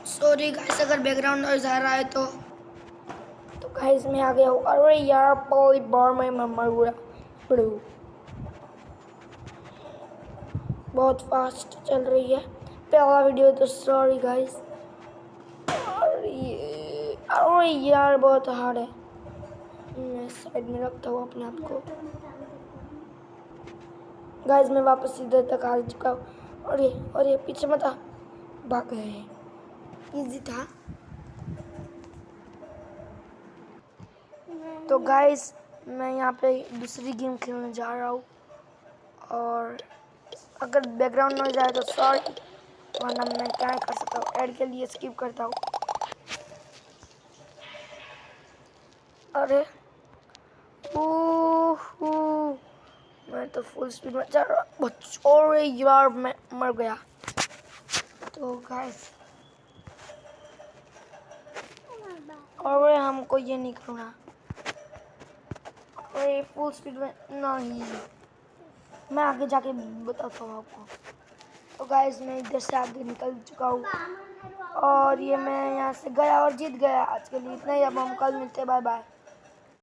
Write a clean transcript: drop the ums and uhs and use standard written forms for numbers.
Sorry guys अगर background noise आ रहा है तो गाइस मैं आ गया हूँ। अरे यार पॉली बार में मर गया। बहुत फास्ट चल रही है पहला वीडियो तो सॉरी गाइस। अरे यार बहुत हार्ड है। मैं साइड में रखता हूँ अपने आप को। गाइस मैं वापस इधर तक आ चुका हूँ। और ये पीछे मत आ, भाग गए। इजी था। तो गाइस मैं यहाँ पे दूसरी गेम खेलने जा रहा हूँ और अगर बैकग्राउंड नॉइज आए तो सॉरी, वरना मैं क्या कर सकता हूँ, ऐड के लिए स्किप करता हूँ। अरे मैं तो फुल स्पीड में चल रहा। और यार मैं मर गया। तो गाइस और हमको ये नहीं करना। अरे फुल स्पीड में नहीं, मैं आगे जाके बताता हूँ आपको। तो गाइस मैं इधर से आगे निकल चुका हूँ और ये मैं यहाँ से गया और जीत गया। आज के लिए इतना ही, अब हम कल मिलते हैं। Bye bye.